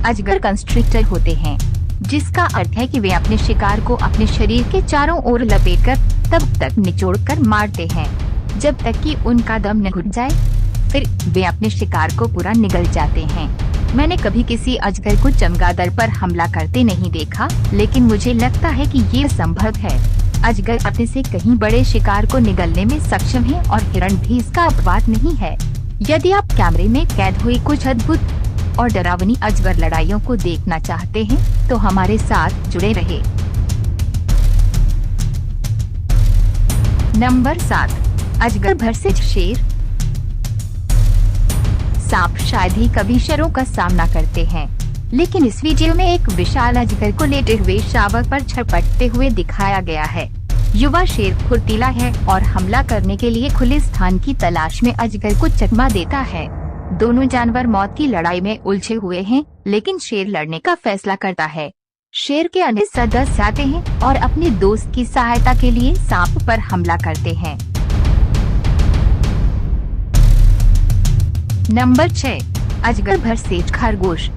अजगर कंस्ट्रिक्टर होते हैं, जिसका अर्थ है कि वे अपने शिकार को अपने शरीर के चारों ओर लपेटकर तब तक निचोड़कर मारते हैं जब तक कि उनका दम न घुट जाए। फिर वे अपने शिकार को पूरा निगल जाते हैं। मैंने कभी किसी अजगर को चमगादड़ पर हमला करते नहीं देखा, लेकिन मुझे लगता है कि ये संभव है। अजगर अपने से कहीं बड़े शिकार को निगलने में सक्षम है और हिरण भी इसका अपवाद नहीं है। यदि आप कैमरे में कैद हुई कुछ अद्भुत और डरावनी अजगर लड़ाइयों को देखना चाहते हैं तो हमारे साथ जुड़े रहे। नंबर 7, अजगर वर्सेस शेर। सांप शायद ही कभी शेरों का सामना करते हैं, लेकिन इस वीडियो में एक विशाल अजगर को लेटे हुए शावक पर झपटते हुए दिखाया गया है। युवा शेर फुर्तीला है और हमला करने के लिए खुले स्थान की तलाश में अजगर को चकमा देता है। दोनों जानवर मौत की लड़ाई में उलझे हुए हैं, लेकिन शेर लड़ने का फैसला करता है। शेर के अन्य सदस्य आते हैं और अपने दोस्त की सहायता के लिए सांप पर हमला करते हैं। नंबर 6, अजगर वर्सेस खरगोश।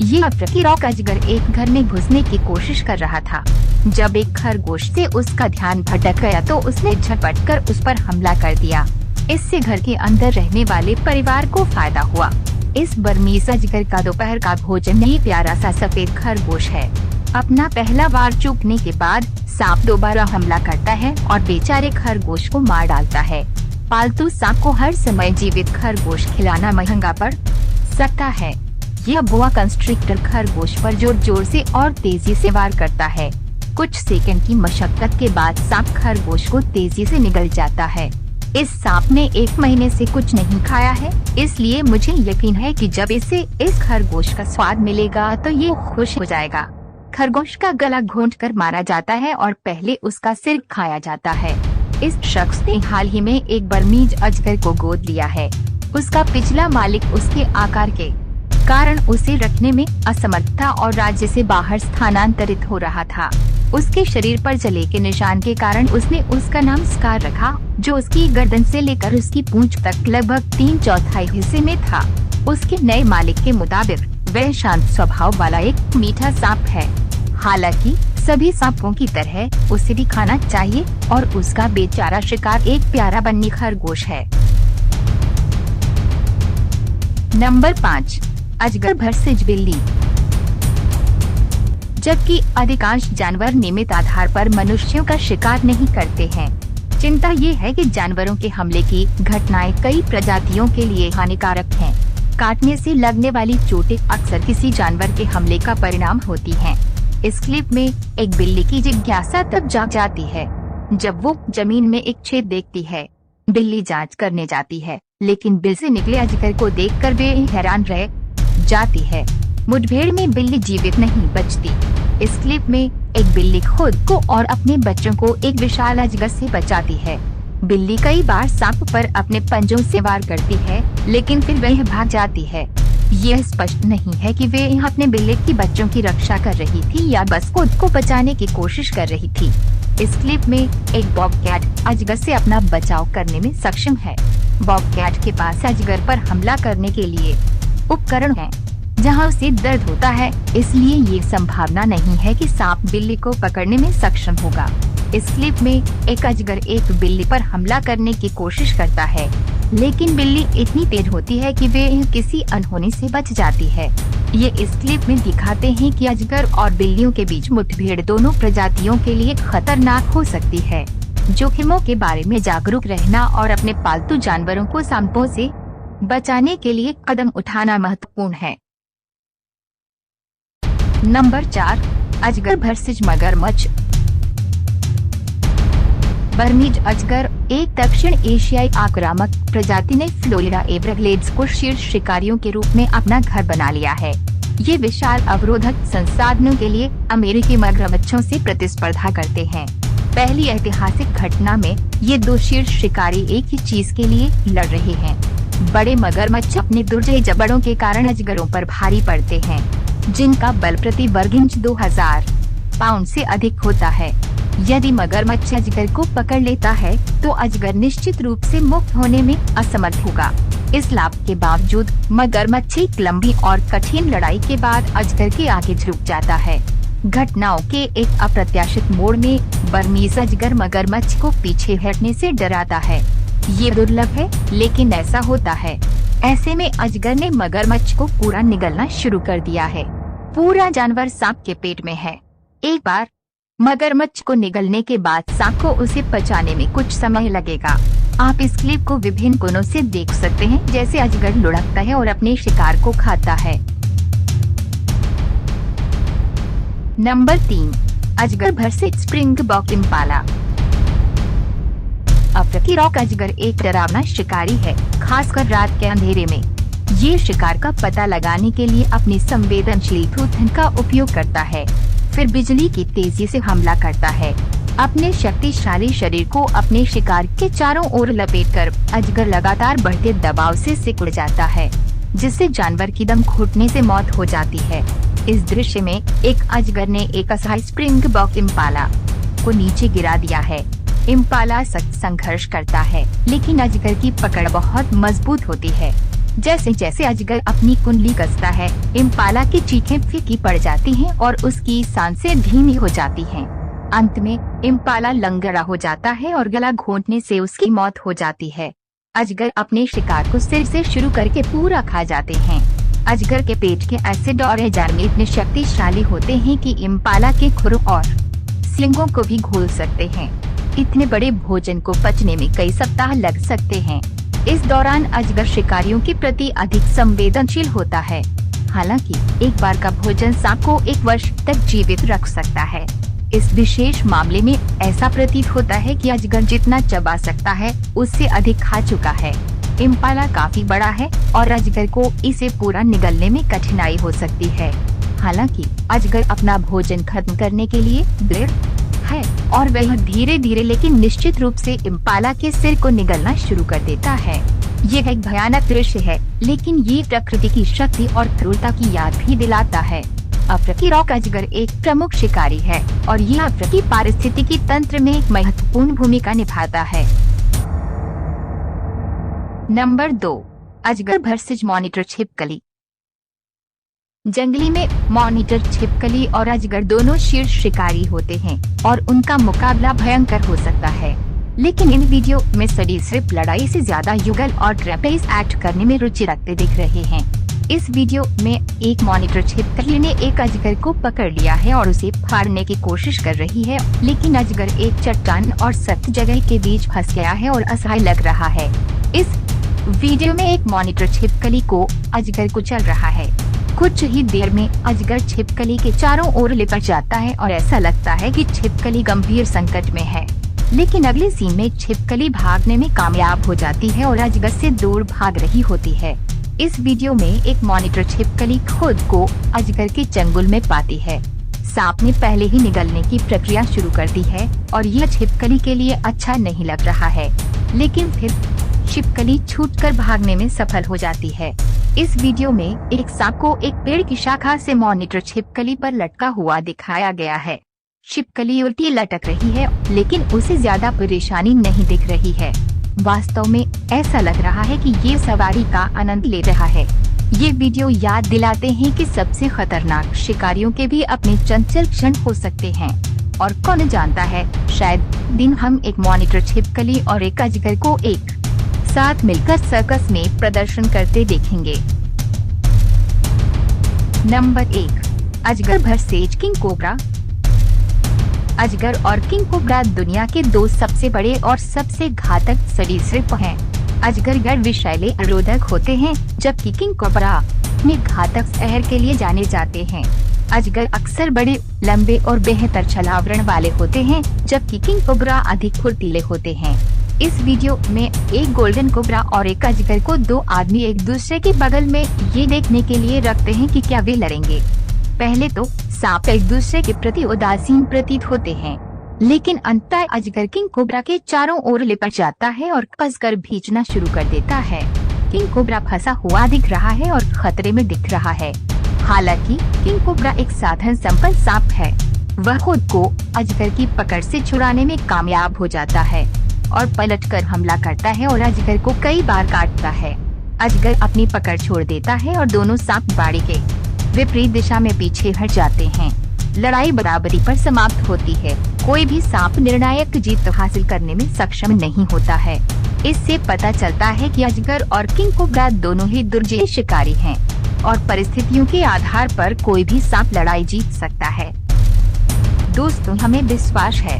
ये अफ्रीकी रॉक अजगर एक घर में घुसने की कोशिश कर रहा था। जब एक खरगोश से उसका ध्यान भटक गया तो उसने झपटकर उस पर हमला कर दिया। इससे घर के अंदर रहने वाले परिवार को फायदा हुआ। इस बर्मीज अजगर का दोपहर का भोजन ये प्यारा सा सफेद खरगोश है। अपना पहला वार चूकने के बाद सांप दोबारा हमला करता है और बेचारे खरगोश को मार डालता है। पालतू सांप को हर समय जीवित खरगोश खिलाना महंगा पड़ सकता है। यह बोआ कंस्ट्रिक्टर खरगोश पर जोर जोर से और तेजी से वार करता है। कुछ सेकंड की मशक्कत के बाद सांप खरगोश को तेजी से निगल जाता है। इस सांप ने 1 महीने से कुछ नहीं खाया है, इसलिए मुझे यकीन है कि जब इसे इस खरगोश का स्वाद मिलेगा तो ये खुश हो जाएगा। खरगोश का गला घोंटकर मारा जाता है और पहले उसका सिर खाया जाता है। इस शख्स ने हाल ही में एक बर्मीज अजगर को गोद लिया है। उसका पिछला मालिक उसके आकार के कारण उसे रखने में असमर्थ था और राज्य से बाहर स्थानांतरित हो रहा था। उसके शरीर पर जले के निशान के कारण उसने उसका नाम स्कार रखा, जो उसकी गर्दन से लेकर उसकी पूंछ तक लगभग 3/4 हिस्से में था। उसके नए मालिक के मुताबिक वह शांत स्वभाव वाला एक मीठा सांप है। हालांकि सभी सांपों की तरह उसे भी खाना चाहिए और उसका बेचारा शिकार एक प्यारा बन्नी खरगोश है। नंबर 5, अजगर वर्सेस बिल्ली। जबकि अधिकांश जानवर नियमित आधार पर मनुष्यों का शिकार नहीं करते हैं, चिंता ये है कि जानवरों के हमले की घटनाएं कई प्रजातियों के लिए हानिकारक हैं। काटने से लगने वाली चोटें अक्सर किसी जानवर के हमले का परिणाम होती हैं। इस क्लिप में एक बिल्ली की जिज्ञासा तब जाग जाती है जब वो जमीन में एक छेद देखती है। बिल्ली जांच करने जाती है, लेकिन बिल से निकले अजगर को देखकर वे हैरान रह जाती है। मुठभेड़ में बिल्ली जीवित नहीं बचती। इस क्लिप में एक बिल्ली खुद को और अपने बच्चों को एक विशाल अजगर से बचाती है। बिल्ली कई बार सांप पर अपने पंजों से वार करती है, लेकिन फिर वह भाग जाती है। यह स्पष्ट नहीं है कि वे अपने बिल्ली की बच्चों की रक्षा कर रही थी या बस खुद को बचाने की कोशिश कर रही थी। इस क्लिप में एक बॉबकैट अजगर से अपना बचाव करने में सक्षम है। बॉबकैट के पास अजगर पर हमला करने के लिए उपकरण है, जहां उसे दर्द होता है, इसलिए ये संभावना नहीं है कि सांप बिल्ली को पकड़ने में सक्षम होगा। इस क्लिप में एक अजगर एक बिल्ली पर हमला करने की कोशिश करता है, लेकिन बिल्ली इतनी तेज होती है कि वे किसी अनहोनी से बच जाती है। ये इस क्लिप में दिखाते हैं कि अजगर और बिल्लियों के बीच मुठभेड़ दोनों प्रजातियों के लिए खतरनाक हो सकती है। जोखिमों के बारे में जागरूक रहना और अपने पालतू जानवरों को सांपों से बचाने के लिए कदम उठाना महत्वपूर्ण है। नंबर 4, अजगर वर्सेस मगरमच्छ। बर्मीज अजगर एक दक्षिण एशियाई आक्रामक प्रजाति ने फ्लोरिडा एवरग्लेड्स को शीर्ष शिकारियों के रूप में अपना घर बना लिया है। ये विशाल अवरोधक संसाधनों के लिए अमेरिकी मगरमच्छों से प्रतिस्पर्धा करते हैं। पहली ऐतिहासिक घटना में ये 2 शीर्ष शिकारी एक ही चीज के लिए लड़ रहे हैं। बड़े मगरमच्छ अपने दुर्जय जबड़ों के कारण अजगरों पर भारी पड़ते हैं, जिनका बल प्रति वर्ग इंच 2000 पाउंड से अधिक होता है। यदि मगरमच्छ अजगर को पकड़ लेता है तो अजगर निश्चित रूप से मुक्त होने में असमर्थ होगा। इस लाभ के बावजूद मगरमच्छ एक लंबी और कठिन लड़ाई के बाद अजगर के आगे झुक जाता है। घटनाओं के एक अप्रत्याशित मोड़ में बर्मीज अजगर मगरमच्छ को पीछे हटने से डराता है। ये दुर्लभ है, लेकिन ऐसा होता है। ऐसे में अजगर ने मगरमच्छ को पूरा निगलना शुरू कर दिया है। पूरा जानवर सांप के पेट में है। एक बार मगरमच्छ को निगलने के बाद सांप को उसे पचाने में कुछ समय लगेगा। आप इस क्लिप को विभिन्न कोणों से देख सकते हैं, जैसे अजगर लुढ़कता है और अपने शिकार को खाता है। नंबर 3, अजगर वर्सेस स्प्रिंगबॉक इम्पाला। अफ्रीकी रॉक अजगर एक डरावना शिकारी है, खासकर रात के अंधेरे में। ये शिकार का पता लगाने के लिए अपनी संवेदनशील थूथन का उपयोग करता है, फिर बिजली की तेजी से हमला करता है। अपने शक्तिशाली शरीर को अपने शिकार के चारों ओर लपेटकर अजगर लगातार बढ़ते दबाव से सिकुड़ जाता है, जिससे जानवर की दम घुटने से मौत हो जाती है। इस दृश्य में एक अजगर ने एक असहाय स्प्रिंगबॉक इम्पाला को नीचे गिरा दिया है। इम्पाला सख्त संघर्ष करता है, लेकिन अजगर की पकड़ बहुत मजबूत होती है। जैसे जैसे अजगर अपनी कुंडली कसता है, इम्पाला की चीखें फीकी पड़ जाती हैं और उसकी सांसें धीमी हो जाती हैं। अंत में इम्पाला लंगड़ा हो जाता है और गला घोंटने से उसकी मौत हो जाती है। अजगर अपने शिकार को सिर से शुरू करके पूरा खा जाते हैं। अजगर के पेट के एसिड और एंजाइम इतने शक्तिशाली होते हैं कि इम्पाला के खुरों और सींगों को भी घोल सकते हैं। इतने बड़े भोजन को पचने में कई सप्ताह लग सकते हैं। इस दौरान अजगर शिकारियों के प्रति अधिक संवेदनशील होता है। हालांकि एक बार का भोजन सांप को 1 वर्ष तक जीवित रख सकता है। इस विशेष मामले में ऐसा प्रतीत होता है कि अजगर जितना चबा सकता है उससे अधिक खा चुका है। इम्पाला काफी बड़ा है और अजगर को इसे पूरा निगलने में कठिनाई हो सकती है। हालांकि अजगर अपना भोजन खत्म करने के लिए दृढ़ है और वह धीरे धीरे लेकिन निश्चित रूप से इम्पाला के सिर को निगलना शुरू कर देता है। यह एक भयानक दृश्य है, लेकिन ये प्रकृति की शक्ति और क्रूरता की याद भी दिलाता है। अफ्रीकी रॉक अजगर एक प्रमुख शिकारी है और यह अफ्रीकी पारिस्थितिकी तंत्र में एक महत्वपूर्ण भूमिका निभाता है। नंबर 2, अजगर वर्सेस मॉनिटर छिपकली। जंगली में मॉनिटर छिपकली और अजगर दोनों शीर्ष शिकारी होते हैं और उनका मुकाबला भयंकर हो सकता है। लेकिन इन वीडियो में सरीसृप लड़ाई से ज्यादा युगल और ट्रैपेज एक्ट करने में रुचि रखते दिख रहे हैं। इस वीडियो में एक मॉनिटर छिपकली ने एक अजगर को पकड़ लिया है और उसे फाड़ने की कोशिश कर रही है, लेकिन अजगर एक चट्टान और सख्त जगह के बीच फंस गया है और असहाय लग रहा है। इस वीडियो में एक मॉनिटर छिपकली को अजगर कुचल रहा है। कुछ ही देर में अजगर छिपकली के चारों ओर लिपट जाता है और ऐसा लगता है कि छिपकली गंभीर संकट में है। लेकिन अगले सीन में छिपकली भागने में कामयाब हो जाती है और अजगर से दूर भाग रही होती है। इस वीडियो में एक मॉनिटर छिपकली खुद को अजगर के चंगुल में पाती है। सांप ने पहले ही निगलने की प्रक्रिया शुरू कर दी है और यह छिपकली के लिए अच्छा नहीं लग रहा है, लेकिन फिर छिपकली छूटकर भागने में सफल हो जाती है। इस वीडियो में एक सांप को एक पेड़ की शाखा से मॉनिटर छिपकली पर लटका हुआ दिखाया गया है। छिपकली उल्टी लटक रही है, लेकिन उसे ज्यादा परेशानी नहीं दिख रही है। वास्तव में ऐसा लग रहा है कि ये सवारी का आनंद ले रहा है। ये वीडियो याद दिलाते हैं कि सबसे खतरनाक शिकारियों के भी अपने चंचल क्षण हो सकते हैं, और कौन जानता है, शायद दिन हम एक मॉनिटर छिपकली और एक अजगर को एक साथ मिलकर सर्कस में प्रदर्शन करते देखेंगे। नंबर 1, अजगर वर्सेस किंग कोबरा। अजगर और किंग कोबरा दुनिया के 2 सबसे बड़े और सबसे घातक सरीसृप हैं। अजगर गैर विषैले अवरोधक होते हैं, जबकि किंग कोबरा में घातक जहर के लिए जाने जाते हैं। अजगर अक्सर बड़े, लंबे और बेहतर छलावरण वाले होते हैं, जबकि किंग कोबरा अधिक फुर्तीले होते हैं। इस वीडियो में एक गोल्डन कोबरा और एक अजगर को 2 आदमी एक दूसरे के बगल में ये देखने के लिए रखते हैं कि क्या वे लड़ेंगे। पहले तो सांप एक दूसरे के प्रति उदासीन प्रतीत होते हैं, लेकिन अंततः अजगर किंग कोबरा के चारों ओर लिपट जाता है और कसकर भींचना शुरू कर देता है। किंग कोबरा फंसा हुआ दिख रहा है और खतरे में दिख रहा है। हालांकि किंग कोबरा एक साधन संपन्न सांप है। वह खुद को अजगर की पकड़ से छुड़ाने में कामयाब हो जाता है और पलटकर हमला करता है और अजगर को कई बार काटता है। अजगर अपनी पकड़ छोड़ देता है और दोनों सांप बाड़ी के विपरीत दिशा में पीछे हट जाते हैं। लड़ाई बराबरी पर समाप्त होती है। कोई भी सांप निर्णायक जीत हासिल करने में सक्षम नहीं होता है। इससे पता चलता है कि अजगर और किंग कोबरा दोनों ही दुर्जय शिकारी हैं और परिस्थितियों के आधार पर कोई भी सांप लड़ाई जीत सकता है। दोस्तों, हमें विश्वास है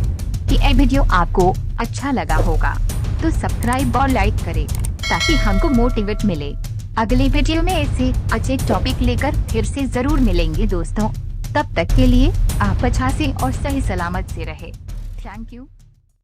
कि यह वीडियो आपको अच्छा लगा होगा, तो सब्सक्राइब और लाइक करें ताकि हमको मोटिवेट मिले। अगले वीडियो में ऐसे अच्छे टॉपिक लेकर फिर से जरूर मिलेंगे दोस्तों। तब तक के लिए आप अच्छा से और सही सलामत से रहे। Thank you.